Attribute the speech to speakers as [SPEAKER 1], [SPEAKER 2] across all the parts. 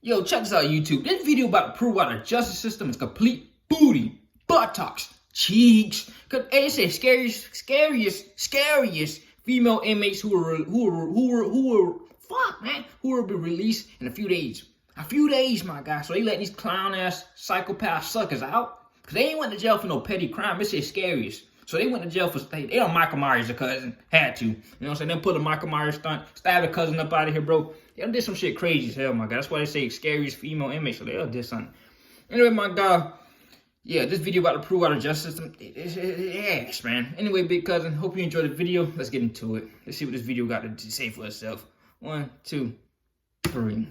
[SPEAKER 1] Yo, check this out, YouTube. This video about to prove why the justice system is complete booty, buttocks, cheeks. Cause they say scariest female inmates who will be released in a few days. A few days, my guy. So they let these clown ass psychopath suckers out. Cause they ain't went to jail for no petty crime. It says scariest. So they went to jail for they don't Michael Myers their cousin. Had to. You know what I'm saying? They put a Michael Myers stunt, stab their cousin up out of here, bro. They did some shit crazy as hell, my God. That's why they say scariest female inmates. So they did something. Anyway, my God. Yeah, this video about to prove out the justice system. Yes, man. Anyway, big cousin, hope you enjoyed the video. Let's get into it. Let's see what this video got to say for itself. 1, 2, 3.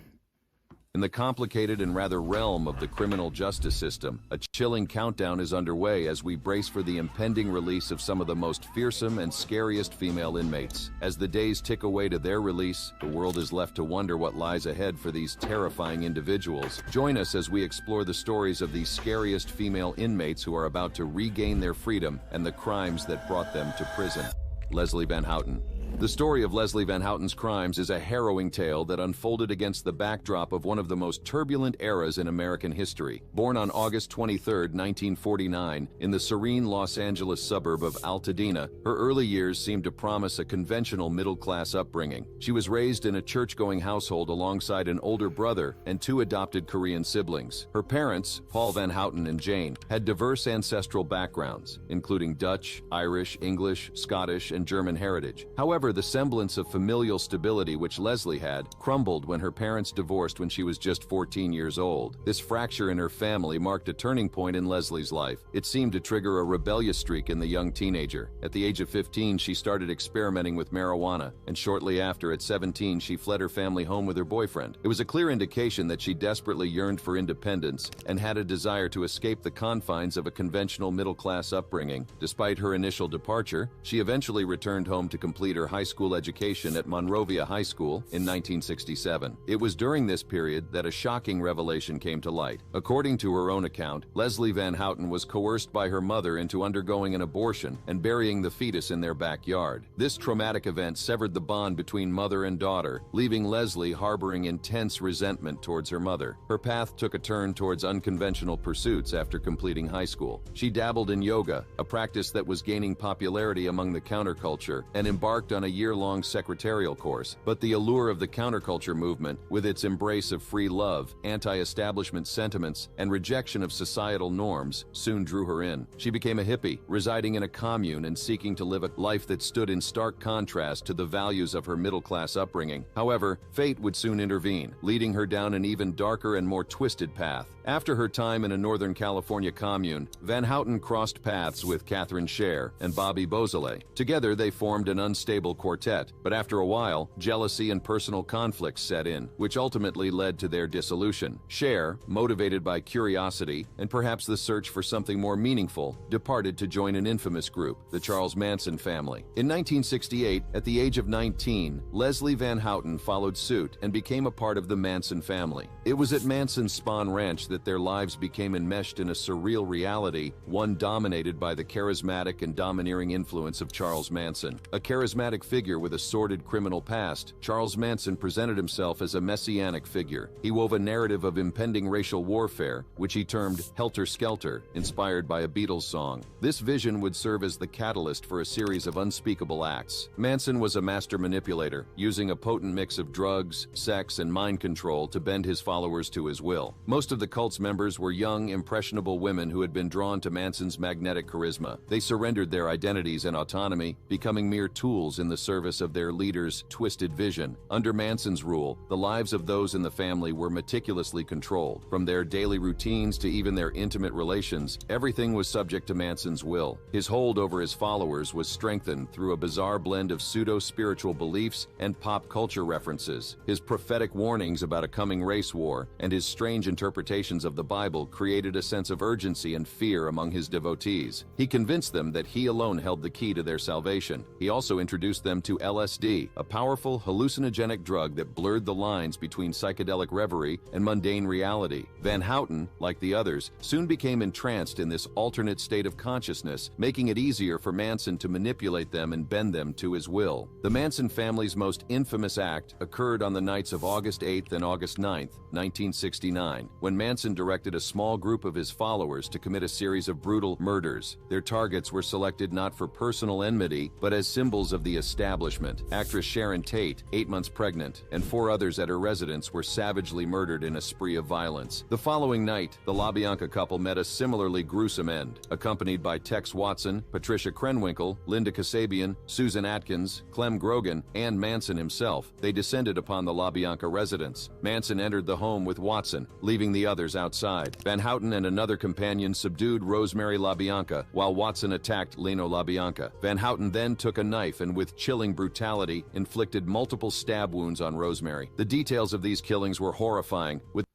[SPEAKER 2] In the complicated and rather realm of the criminal justice system, a chilling countdown is underway as we brace for the impending release of some of the most fearsome and scariest female inmates. As the days tick away to their release, the world is left to wonder what lies ahead for these terrifying individuals. Join us as we explore the stories of these scariest female inmates who are about to regain their freedom and the crimes that brought them to prison. Leslie Van Houten. The story of Leslie Van Houten's crimes is a harrowing tale that unfolded against the backdrop of one of the most turbulent eras in American history. Born on August 23, 1949, in the serene Los Angeles suburb of Altadena, her early years seemed to promise a conventional middle-class upbringing. She was raised in a church-going household alongside an older brother and 2 adopted Korean siblings. Her parents, Paul Van Houten and Jane, had diverse ancestral backgrounds, including Dutch, Irish, English, Scottish, and German heritage. However, the semblance of familial stability which Leslie had crumbled when her parents divorced when she was just 14 years old. This fracture in her family marked a turning point in Leslie's life. It seemed to trigger a rebellious streak in the young teenager. At the age of 15, she started experimenting with marijuana, and shortly after, at 17, she fled her family home with her boyfriend. It was a clear indication that she desperately yearned for independence and had a desire to escape the confines of a conventional middle-class upbringing. Despite her initial departure, she eventually returned home to complete her high school education at Monrovia High School in 1967. It was during this period that a shocking revelation came to light. According to her own account, Leslie Van Houten was coerced by her mother into undergoing an abortion and burying the fetus in their backyard. This traumatic event severed the bond between mother and daughter, leaving Leslie harboring intense resentment towards her mother. Her path took a turn towards unconventional pursuits after completing high school. She dabbled in yoga, a practice that was gaining popularity among the counterculture, and embarked on a year-long secretarial course. But the allure of the counterculture movement, with its embrace of free love, anti-establishment sentiments, and rejection of societal norms, soon drew her in. She became a hippie, residing in a commune and seeking to live a life that stood in stark contrast to the values of her middle-class upbringing. However, fate would soon intervene, leading her down an even darker and more twisted path. After her time in a Northern California commune, Van Houten crossed paths with Catherine Scher and Bobby Beausoleil. Together, they formed an unstable quartet, but after a while, jealousy and personal conflicts set in, which ultimately led to their dissolution. Scher, motivated by curiosity and perhaps the search for something more meaningful, departed to join an infamous group, the Charles Manson family. In 1968, at the age of 19, Leslie Van Houten followed suit and became a part of the Manson family. It was at Manson's Spahn Ranch that their lives became enmeshed in a surreal reality, one dominated by the charismatic and domineering influence of Charles Manson. A charismatic figure with a sordid criminal past, Charles Manson presented himself as a messianic figure. He wove a narrative of impending racial warfare, which he termed Helter Skelter, inspired by a Beatles song. This vision would serve as the catalyst for a series of unspeakable acts. Manson was a master manipulator, using a potent mix of drugs, sex, and mind control to bend his followers to his will. Most of the cult's members were young, impressionable women who had been drawn to Manson's magnetic charisma. They surrendered their identities and autonomy, becoming mere tools in the service of their leader's twisted vision. Under Manson's rule, the lives of those in the family were meticulously controlled. From their daily routines to even their intimate relations, everything was subject to Manson's will. His hold over his followers was strengthened through a bizarre blend of pseudo-spiritual beliefs and pop culture references. His prophetic warnings about a coming race war and his strange interpretations of the Bible created a sense of urgency and fear among his devotees. He convinced them that he alone held the key to their salvation. He also introduced introduced them to LSD, a powerful hallucinogenic drug that blurred the lines between psychedelic reverie and mundane reality. Van Houten, like the others, soon became entranced in this alternate state of consciousness, making it easier for Manson to manipulate them and bend them to his will. The Manson family's most infamous act occurred on the nights of August 8th and August 9th, 1969, when Manson directed a small group of his followers to commit a series of brutal murders. Their targets were selected not for personal enmity, but as symbols of the establishment. Actress Sharon Tate, 8 months pregnant, and 4 others at her residence were savagely murdered in a spree of violence. The following night, the LaBianca couple met a similarly gruesome end. Accompanied by Tex Watson, Patricia Krenwinkel, Linda Kasabian, Susan Atkins, Clem Grogan, and Manson himself, they descended upon the LaBianca residence. Manson entered the home with Watson, leaving the others outside. Van Houten and another companion subdued Rosemary LaBianca, while Watson attacked Leno LaBianca. Van Houten then took a knife and with chilling brutality inflicted multiple stab wounds on Rosemary. The details of these killings were horrifying, with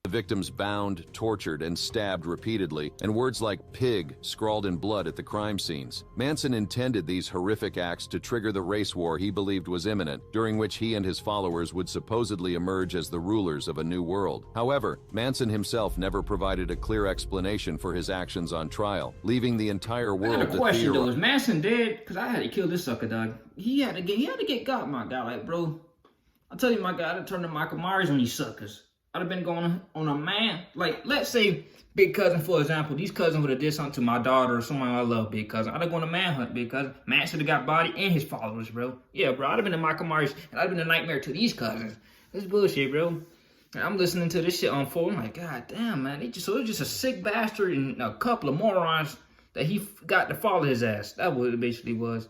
[SPEAKER 2] the victims bound, tortured, and stabbed repeatedly, and words like pig scrawled in blood at the crime scenes. Manson intended these horrific acts to trigger the race war he believed was imminent, during which he and his followers would supposedly emerge as the rulers of a new world. However, Manson himself never provided a clear explanation for his actions on trial, leaving the entire world
[SPEAKER 1] I got a question though.
[SPEAKER 2] theorize.
[SPEAKER 1] Is Manson dead? Because I had to kill this sucker, dog. He had to get got, my guy. Like, bro, I tell you, my guy, I'd have turned to Michael Myers on these suckers. I'd have been going on a man. Like, let's say Big Cousin, for example. These cousins would have did something to my daughter or someone I love, Big Cousin. I'd have gone to manhunt Big Cousin. Man should have got body and his followers, bro. Yeah, bro. I'd have been a Michael Myers, and I'd have been a nightmare to these cousins. This bullshit, bro. And I'm listening to this shit unfold. I'm like, God damn, man. So it was just a sick bastard and a couple of morons that he got to follow his ass. That's what it basically was.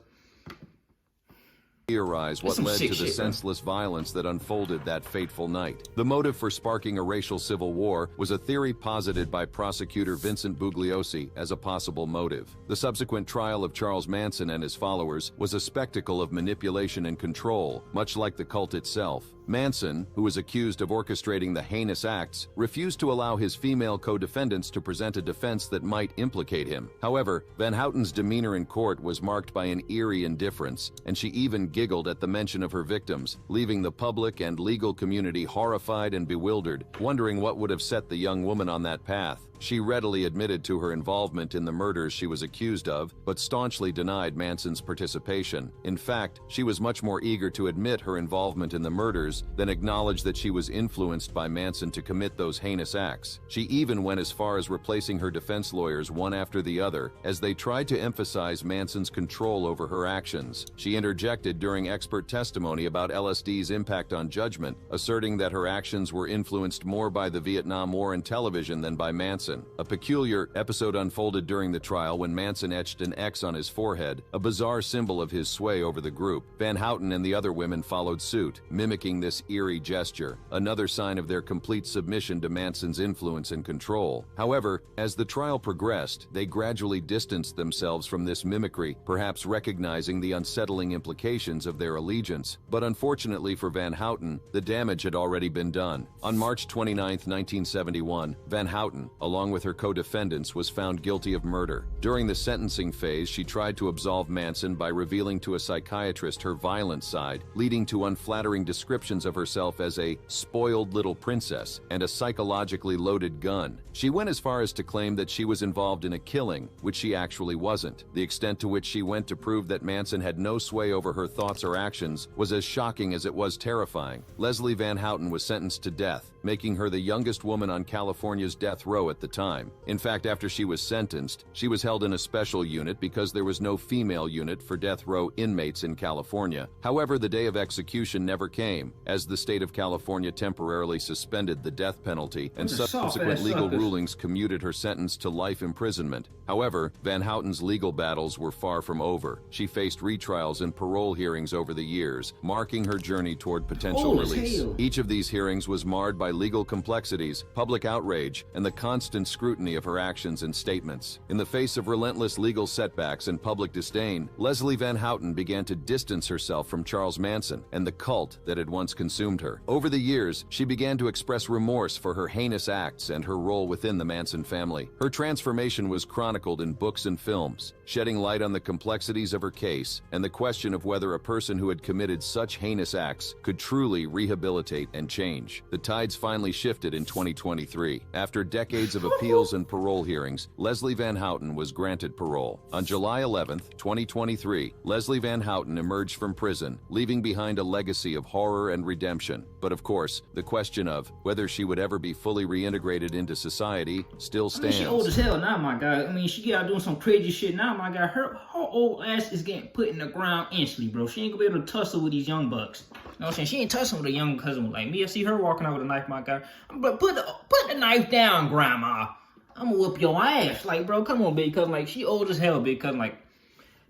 [SPEAKER 2] Theorize what led to the senseless violence that unfolded that fateful night. The motive for sparking a racial civil war was a theory posited by prosecutor Vincent Bugliosi as a possible motive. The subsequent trial of Charles Manson and his followers was a spectacle of manipulation and control, much like the cult itself. Manson, who was accused of orchestrating the heinous acts, refused to allow his female co-defendants to present a defense that might implicate him. However, Van Houten's demeanor in court was marked by an eerie indifference, and she even giggled at the mention of her victims, leaving the public and legal community horrified and bewildered, wondering what would have set the young woman on that path. She readily admitted to her involvement in the murders she was accused of, but staunchly denied Manson's participation. In fact, she was much more eager to admit her involvement in the murders than acknowledge that she was influenced by Manson to commit those heinous acts. She even went as far as replacing her defense lawyers one after the other as they tried to emphasize Manson's control over her actions. She interjected during expert testimony about LSD's impact on judgment, asserting that her actions were influenced more by the Vietnam War and television than by Manson. A peculiar episode unfolded during the trial when Manson etched an X on his forehead, a bizarre symbol of his sway over the group. Van Houten and the other women followed suit, mimicking this eerie gesture, another sign of their complete submission to Manson's influence and control. However, as the trial progressed, they gradually distanced themselves from this mimicry, perhaps recognizing the unsettling implications of their allegiance. But unfortunately for Van Houten, the damage had already been done. On March 29, 1971, Van Houten, along with her co-defendants, was found guilty of murder. During the sentencing phase, she tried to absolve Manson by revealing to a psychiatrist her violent side, leading to unflattering descriptions of herself as a spoiled little princess and a psychologically loaded gun. She went as far as to claim that she was involved in a killing, which she actually wasn't. The extent to which she went to prove that Manson had no sway over her thoughts or actions was as shocking as it was terrifying. Leslie Van Houten was sentenced to death, making her the youngest woman on California's death row at the time. In fact, after she was sentenced, she was held in a special unit because there was no female unit for death row inmates in California. However, the day of execution never came, as the state of California temporarily suspended the death penalty, and subsequent legal rulings commuted her sentence to life imprisonment. However, Van Houten's legal battles were far from over. She faced retrials and parole hearings over the years, marking her journey toward potential release. Each of these hearings was marred by by legal complexities, public outrage, and the constant scrutiny of her actions and statements. In the face of relentless legal setbacks and public disdain, Leslie Van Houten began to distance herself from Charles Manson and the cult that had once consumed her. Over the years, she began to express remorse for her heinous acts and her role within the Manson family. Her transformation was chronicled in books and films, shedding light on the complexities of her case and the question of whether a person who had committed such heinous acts could truly rehabilitate and change. The tides finally shifted in 2023. After decades of appeals and parole hearings, Leslie Van Houten was granted parole. On July 11, 2023, Leslie Van Houten emerged from prison, leaving behind a legacy of horror and redemption. But of course, the question of whether she would ever be fully reintegrated into society still stands.
[SPEAKER 1] She old as hell now, my God. I mean, she get out doing some crazy shit now, my God. Her old ass is getting put in the ground instantly, bro. She ain't gonna be able to tussle with these young bucks. You know what I'm saying? She ain't tussling with a young cousin like me. I see her walking out with a knife, my God. But put the knife down, Grandma. I'm gonna whoop your ass. Like, bro, come on, big cousin. Like, she old as hell, big cousin. Like,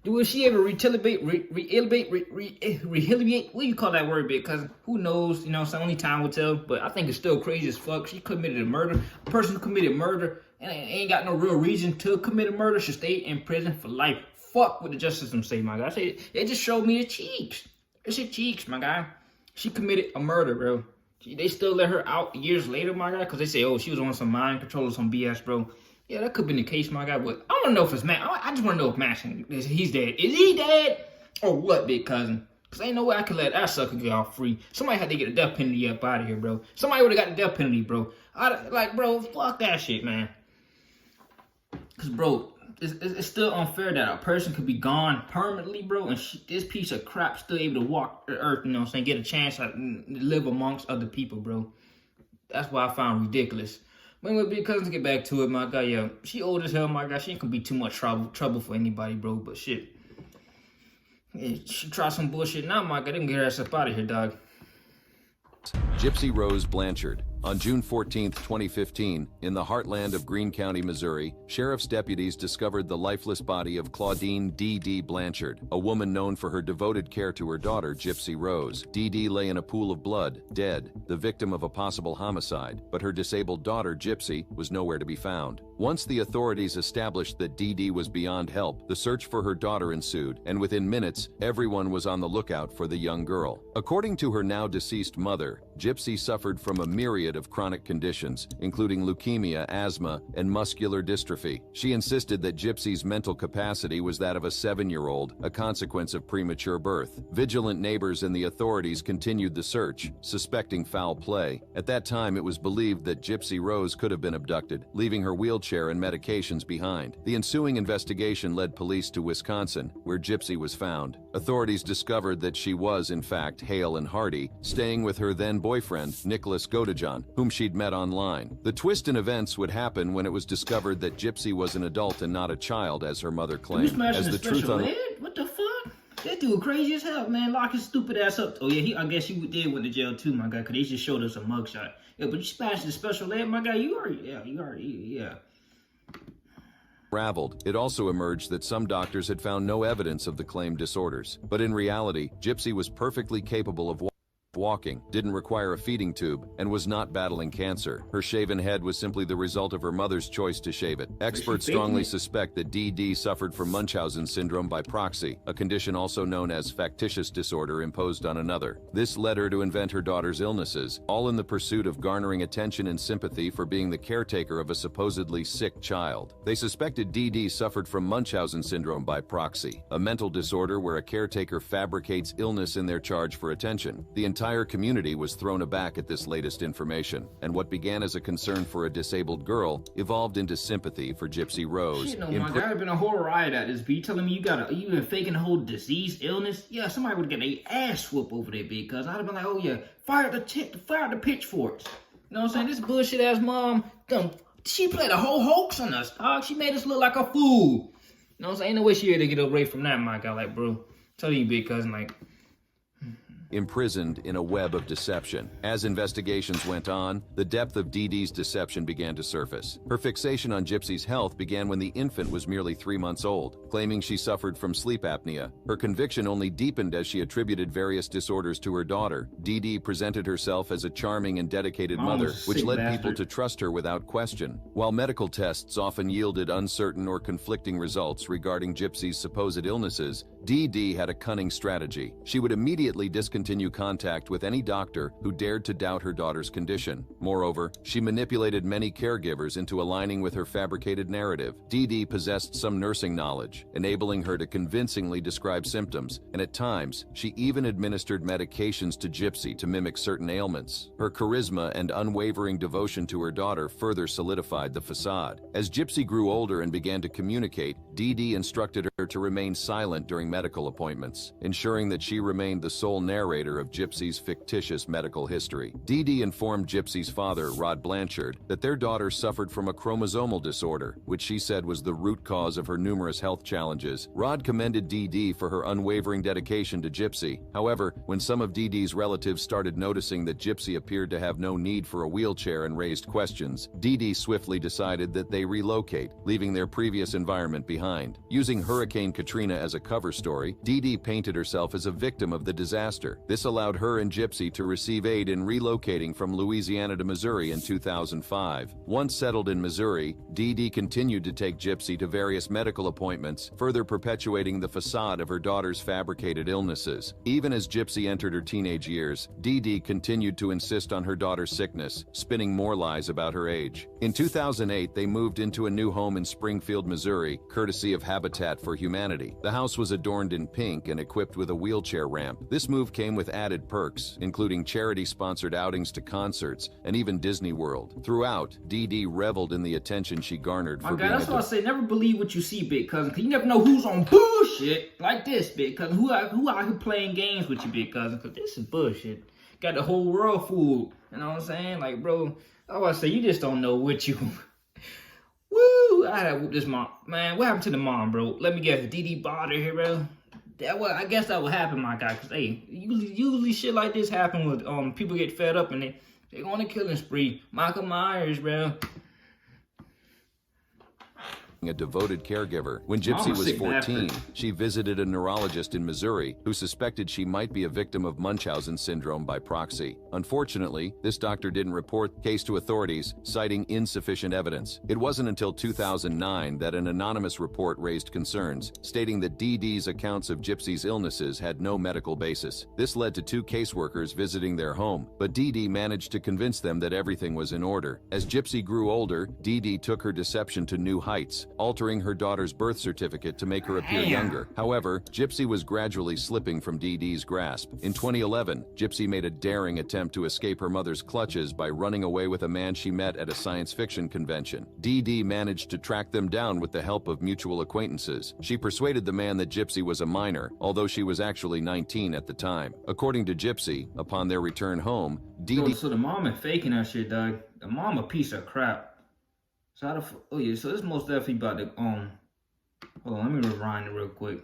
[SPEAKER 1] will she ever rehabilitate? What do you call that word, big cousin? Who knows? You know, so only time will tell. But I think it's still crazy as fuck. She committed a murder. A person who committed murder and ain't got no real reason to commit a murder should stay in prison for life. Fuck what the justice system say, my guy. I say it just showed me the cheeks. It's her cheeks, my guy. She committed a murder, bro. They still let her out years later, my guy, because they say, oh, she was on some mind control or some BS, bro. Yeah, that could be the case, my guy. But I don't know if it's Matt. I just want to know if Manson, he's dead. Is he dead? Or what, big cousin? Because ain't no way I could let that sucker get off free. Somebody had to get a death penalty up out of here, bro. Somebody would have got the death penalty, bro. Bro, fuck that shit, man. Because, bro, it's still unfair that a person could be gone permanently, bro, and this piece of crap still able to walk the earth, you know what I'm saying, get a chance to live amongst other people, bro. That's what I found ridiculous. But anyway, big cousins, get back to it, my guy. Yeah, she old as hell, my guy. She ain't gonna be too much trouble for anybody, bro, but shit. Yeah, she try some bullshit now, my guy. They can get her ass up out of here, dog.
[SPEAKER 2] Gypsy Rose Blanchard. On June 14, 2015, in the heartland of Greene County, Missouri, sheriff's deputies discovered the lifeless body of Claudine D.D. Blanchard, a woman known for her devoted care to her daughter, Gypsy Rose. D.D. lay in a pool of blood, dead, the victim of a possible homicide, but her disabled daughter, Gypsy, was nowhere to be found. Once the authorities established that D.D. was beyond help, the search for her daughter ensued, and within minutes, everyone was on the lookout for the young girl. According to her now deceased mother, Gypsy suffered from a myriad of chronic conditions, including leukemia, asthma, and muscular dystrophy. She insisted that Gypsy's mental capacity was that of a 7-year-old, a consequence of premature birth. Vigilant neighbors and the authorities continued the search, suspecting foul play. At that time, it was believed that Gypsy Rose could have been abducted, leaving her wheelchair and medications behind. The ensuing investigation led police to Wisconsin, where Gypsy was found. Authorities discovered that she was, in fact, hale and hearty, staying with her then-boyfriend, Nicholas Godejohn, whom she'd met online. The twist in events would happen when it was discovered that Gypsy was an adult and not a child, as her mother claimed.
[SPEAKER 1] As the truth what the fuck? That dude crazy as hell, man. Lock his stupid ass up. Oh yeah, I guess he did went to jail too, my guy, because they just showed us a mugshot. Yeah, but you smashed the special ed, my guy. You already.
[SPEAKER 2] Unraveled, it also emerged that some doctors had found no evidence of the claimed disorders. But in reality, Gypsy was perfectly capable of walking, didn't require a feeding tube, and was not battling cancer. Her shaven head was simply the result of her mother's choice to shave it. Experts strongly suspect that DD suffered from Munchausen syndrome by proxy, a condition also known as factitious disorder imposed on another. This led her to invent her daughter's illnesses, all in the pursuit of garnering attention and sympathy for being the caretaker of a supposedly sick child. They suspected DD suffered from Munchausen syndrome by proxy, a mental disorder where a caretaker fabricates illness in their charge for attention. The entire community was thrown aback at this latest information, and what began as a concern for a disabled girl evolved into sympathy for Gypsy Rose.
[SPEAKER 1] Shit, no, my guy, I've been a whole riot at this. But you telling me you been faking the whole disease, illness? Yeah, somebody would get a ass whoop over there, because I'd have been like, oh yeah, fire the pitchforks. You know what I'm saying? This bullshit ass mom, she played a whole hoax on us, dog. She made us look like a fool. You know what I'm saying? Ain't no way she had to get away from that, my guy. Like, bro, tell you, big cousin, like.
[SPEAKER 2] imprisoned in a web of deception. As investigations went on, the depth of Dee Dee's deception began to surface. Her fixation on Gypsy's health began when the infant was merely 3 months old, claiming she suffered from sleep apnea. Her conviction only deepened as she attributed various disorders to her daughter. Dee Dee presented herself as a charming and dedicated mother, which led people to trust her without question. While medical tests often yielded uncertain or conflicting results regarding Gypsy's supposed illnesses, Dee Dee had a cunning strategy. She would immediately discontinue contact with any doctor who dared to doubt her daughter's condition. Moreover, she manipulated many caregivers into aligning with her fabricated narrative. Dee Dee possessed some nursing knowledge, enabling her to convincingly describe symptoms, and at times, she even administered medications to Gypsy to mimic certain ailments. Her charisma and unwavering devotion to her daughter further solidified the facade. As Gypsy grew older and began to communicate, Dee Dee instructed her to remain silent during medical appointments, ensuring that she remained the sole narrator of Gypsy's fictitious medical history. Dee Dee informed Gypsy's father, Rod Blanchard, that their daughter suffered from a chromosomal disorder, which she said was the root cause of her numerous health challenges. Rod commended Dee Dee for her unwavering dedication to Gypsy. However, when some of Dee Dee's relatives started noticing that Gypsy appeared to have no need for a wheelchair and raised questions, Dee Dee swiftly decided that they relocate, leaving their previous environment behind. Using Hurricane Katrina as a cover story, Dee Dee painted herself as a victim of the disaster. This allowed her and Gypsy to receive aid in relocating from Louisiana to Missouri in 2005. Once settled in Missouri, Dee Dee continued to take Gypsy to various medical appointments, further perpetuating the facade of her daughter's fabricated illnesses. Even as Gypsy entered her teenage years, Dee Dee continued to insist on her daughter's sickness, spinning more lies about her age. In 2008, they moved into a new home in Springfield, Missouri, courtesy of Habitat for Humanity. The house was adorned in pink and equipped with a wheelchair ramp. This move came with added perks, including charity-sponsored outings to concerts and even Disney World. Throughout, Dee Dee reveled in the attention she garnered for being
[SPEAKER 1] that's why I say never believe what you see, big cousin, because you never know who's on bullshit like this, big cousin. Who out here playing games with you, big cousin, because this is bullshit. Got the whole world fooled, you know what I'm saying? Like, bro, I was say you just don't know what you... Woo! I had to whoop this mom. Man, what happened to the mom, bro? Let me guess, Dee Dee bothered here, bro. I guess that would happen, my guy, because, hey, usually shit like this happen with people get fed up and they go on a killing spree. Michael Myers, bro.
[SPEAKER 2] A devoted caregiver. When Gypsy was 14, she visited a neurologist in Missouri who suspected she might be a victim of Munchausen syndrome by proxy. Unfortunately, this doctor didn't report the case to authorities, citing insufficient evidence. It wasn't until 2009 that an anonymous report raised concerns, stating that Dee Dee's accounts of Gypsy's illnesses had no medical basis. This led to 2 caseworkers visiting their home, but Dee Dee managed to convince them that everything was in order. As Gypsy grew older, Dee Dee took her deception to new heights, altering her daughter's birth certificate to make her appear younger. However, Gypsy was gradually slipping from Dee Dee's grasp. In 2011, Gypsy made a daring attempt to escape her mother's clutches by running away with a man she met at a science fiction convention. Dee Dee managed to track them down with the help of mutual acquaintances. She persuaded the man that Gypsy was a minor, although she was actually 19 at the time. According to Gypsy, upon their return home, Dee Dee...
[SPEAKER 1] So the mom is faking that shit, dog. The mom a piece of crap. So how the oh yeah, so this most definitely about to hold on, let me rewind it real quick.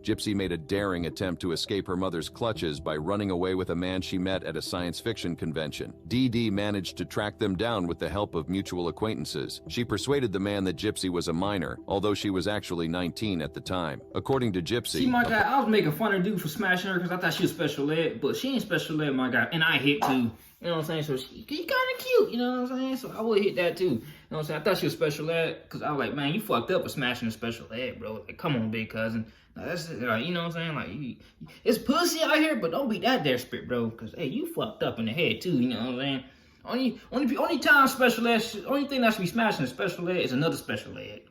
[SPEAKER 2] Gypsy made a daring attempt to escape her mother's clutches by running away with a man she met at a science fiction convention. Dee Dee managed to track them down with the help of mutual acquaintances. She persuaded the man that Gypsy was a minor, although she was actually 19 at the time. According to Gypsy...
[SPEAKER 1] See, my guy, I was making fun of dude for smashing her because I thought she was special ed, but she ain't special ed, my guy, and I hit too. You know what I'm saying? So she kind of cute, you know what I'm saying? So I would hit that too. You know what I'm saying? I thought she was special ed because I was like, man, you fucked up with smashing a special ed, bro. Like, come on, big cousin. Now, that's like, you know what I'm saying? Like, it's pussy out here, but don't be that desperate, bro. Because, hey, you fucked up in the head too, you know what I'm saying? Only time special ed, only thing that should be smashing a special ed is another special ed.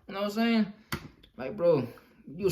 [SPEAKER 1] You know what I'm saying? Like, bro.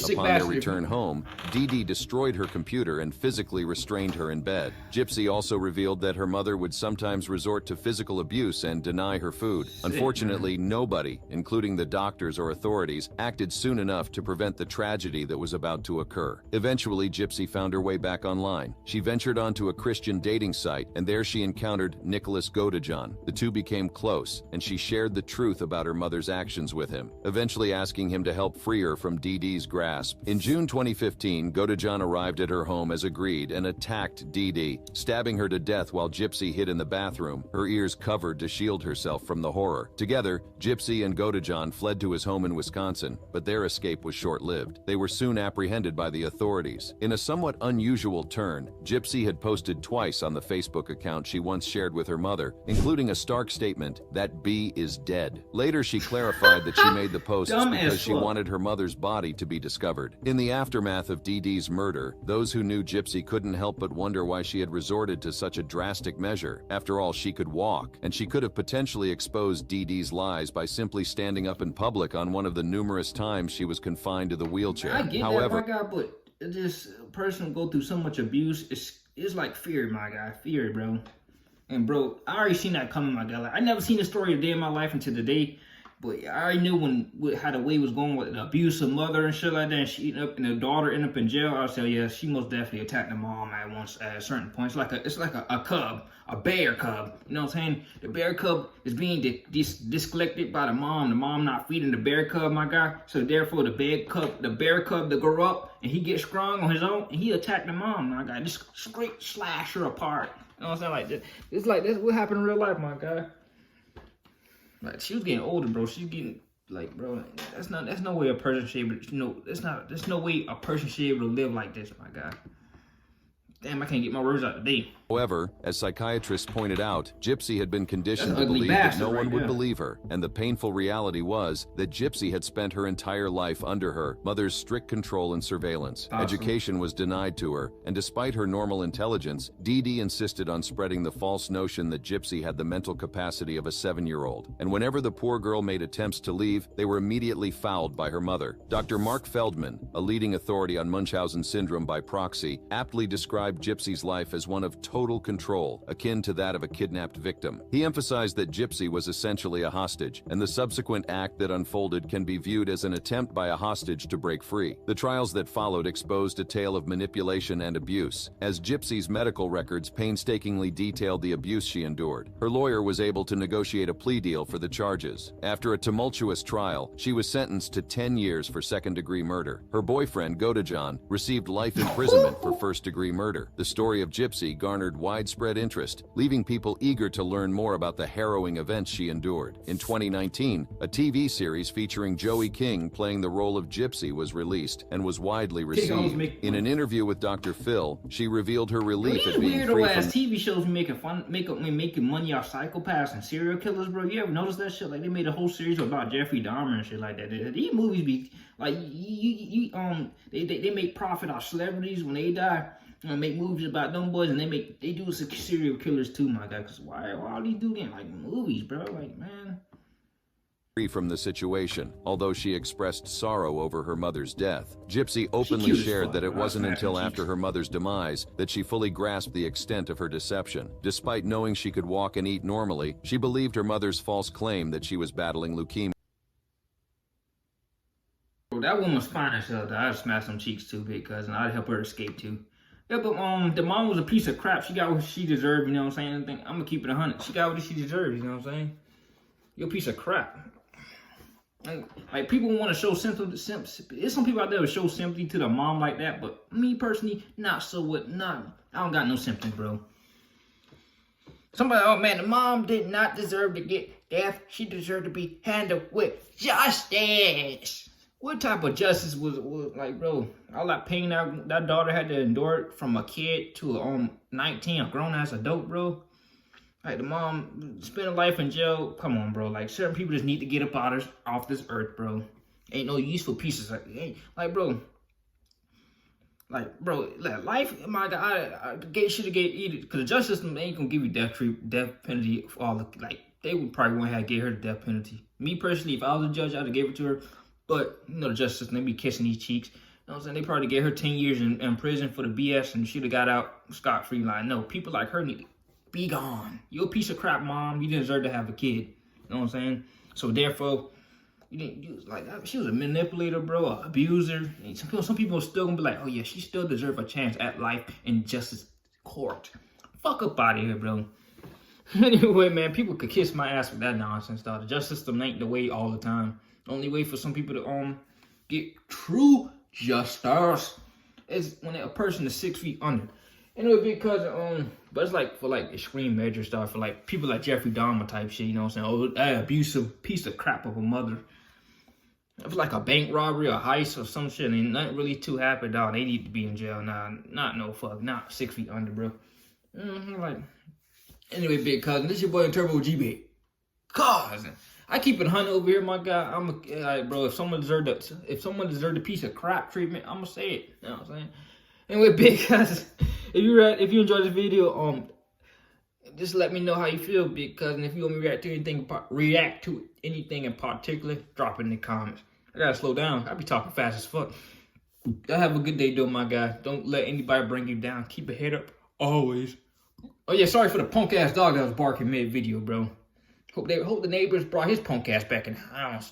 [SPEAKER 2] Upon their return home, Dee Dee destroyed her computer and physically restrained her in bed. Gypsy also revealed that her mother would sometimes resort to physical abuse and deny her food. Unfortunately, nobody, including the doctors or authorities, acted soon enough to prevent the tragedy that was about to occur. Eventually, Gypsy found her way back online. She ventured onto a Christian dating site, and there she encountered Nicholas Godejohn. The two became close, and she shared the truth about her mother's actions with him, eventually asking him to help free her from Dee Dee's grasp. In June 2015, Godejohn arrived at her home as agreed and attacked Dee Dee, stabbing her to death while Gypsy hid in the bathroom, her ears covered to shield herself from the horror. Together, Gypsy and Godejohn fled to his home in Wisconsin, but their escape was short-lived. They were soon apprehended by the authorities. In a somewhat unusual turn, Gypsy had posted twice on the Facebook account she once shared with her mother, including a stark statement that B is dead. Later, she clarified that she made the posts because she wanted her mother's body to be discovered. In the aftermath of Dee Dee's murder, those who knew Gypsy couldn't help but wonder why she had resorted to such a drastic measure. After all, she could walk, and she could have potentially exposed Dee Dee's lies by simply standing up in public on one of the numerous times she was confined to the wheelchair.
[SPEAKER 1] I get that, my guy, but this person go through so much abuse. It's like fear, my guy. Fear, bro. And bro, I already seen that coming, my guy. Like, I never seen a story a day in my life until today. But I already knew how the way was going with the abuse of mother and shit like that. And she and the daughter ended up in jail. I said, yeah, she most definitely attacked the mom at certain points. It's like a cub, a bear cub. You know what I'm saying? The bear cub is being discollected by the mom. The mom not feeding the bear cub, my guy. So therefore, the bear cub to grow up and he gets strong on his own and he attacked the mom, my guy. Just straight slash her apart. You know what I'm saying? It's like this. What happened in real life, my guy. Like, she was getting older, bro. She's getting, like, bro, that's no way a person should be able to, you know, there's no way a person should be able to live like this, my guy. Damn, I can't get my words out today.
[SPEAKER 2] However, as psychiatrists pointed out, Gypsy had been conditioned to believe that no one would believe her, and the painful reality was that Gypsy had spent her entire life under her mother's strict control and surveillance. Awesome. Education was denied to her, and despite her normal intelligence, Dee Dee insisted on spreading the false notion that Gypsy had the mental capacity of a 7-year-old. And whenever the poor girl made attempts to leave, they were immediately fouled by her mother. Dr. Mark Feldman, a leading authority on Munchausen syndrome by proxy, aptly described Gypsy's life as one of total control, akin to that of a kidnapped victim. He emphasized that Gypsy was essentially a hostage, and the subsequent act that unfolded can be viewed as an attempt by a hostage to break free. The trials that followed exposed a tale of manipulation and abuse, as Gypsy's medical records painstakingly detailed the abuse she endured. Her lawyer was able to negotiate a plea deal for the charges. After a tumultuous trial, she was sentenced to 10 years for second-degree murder. Her boyfriend, Godejohn, received life imprisonment for first-degree murder. The story of Gypsy garnered widespread interest, leaving people eager to learn more about the harrowing events she endured. In 2019, a TV series featuring Joey King playing the role of Gypsy was released and was widely received. In an interview with Dr. Phil, she revealed her relief at being free from
[SPEAKER 1] TV shows making money off psychopaths and serial killers, bro. You ever notice that shit? Like, they made a whole series about Jeffrey Dahmer and shit like that. These movies be like, they make profit off celebrities when they die. You know, make movies about them boys, and they do serial killers too, my guy. Cause why all these dudes getting like movies, bro? Like, man.
[SPEAKER 2] Free from the situation. Although she expressed sorrow over her mother's death, Gypsy openly shared that it wasn't until after her mother's demise that she fully grasped the extent of her deception. Despite knowing she could walk and eat normally, she believed her mother's false claim that she was battling leukemia.
[SPEAKER 1] Bro, that woman's fine as hell. I'd smash some cheeks too, big cousin. I'd help her escape too. Yeah, but the mom was a piece of crap. She got what she deserved, you know what I'm saying? I'm gonna keep it 100. She got what she deserved, you know what I'm saying? You're a piece of crap. Like people want to show sympathy. There's some people out there who show sympathy to the mom like that, but me personally, I don't got no sympathy, bro. Somebody, oh man, the mom did not deserve to get death. She deserved to be handled with justice. What type of justice was like, bro? All that pain that daughter had to endure from a kid to a 19, a grown-ass adult, bro. Like, the mom spent a life in jail. Come on, bro. Like, certain people just need to get up off this earth, bro. Ain't no useful pieces. Like, bro. Like, bro, life, my God, should have gave either, because the justice system ain't gonna give you death penalty for all the, like, they would probably want to have gave her the death penalty. Me personally, if I was a judge, I'd have gave it to her. But, you know, the justice system, they be kissing these cheeks. You know what I'm saying? They probably gave her 10 years in prison for the BS and she'd have got out scot-free. Like, no, people like her need to be gone. You're a piece of crap, mom. You deserve to have a kid. You know what I'm saying? So, therefore, she was a manipulator, bro, an abuser. And some people are still going to be like, oh, yeah, she still deserves a chance at life in justice court. Fuck up out of here, bro. Anyway, man, people could kiss my ass with that nonsense, dog. The justice system ain't the way all the time. The only way for some people to get true justice. It's when a person is 6 feet under. And it would be because, but it's like for like extreme measure stuff, for like people like Jeffrey Dahmer type shit, you know what I'm saying? Oh, that abusive piece of crap of a mother. If it's like a bank robbery or heist or some shit, and nothing really too happy, dog, they need to be in jail. Nah, not no fuck, not 6 feet under, bro. Like, anyway, big cousin, this your boy Turbo GB. Cousin, I keep it 100 over here, my guy. Like, bro, if someone deserved a piece of crap treatment, I'm gonna say it. You know what I'm saying? Anyway, big cousin, if you enjoyed this video, just let me know how you feel, big cousin. If you want me to react to anything in particular, drop it in the comments. I gotta slow down. I be talking fast as fuck. Y'all have a good day, though, my guy. Don't let anybody bring you down. Keep your head up always. Oh yeah, sorry for the punk ass dog that was barking mid video, bro. Hope the neighbors brought his punk ass back in the house.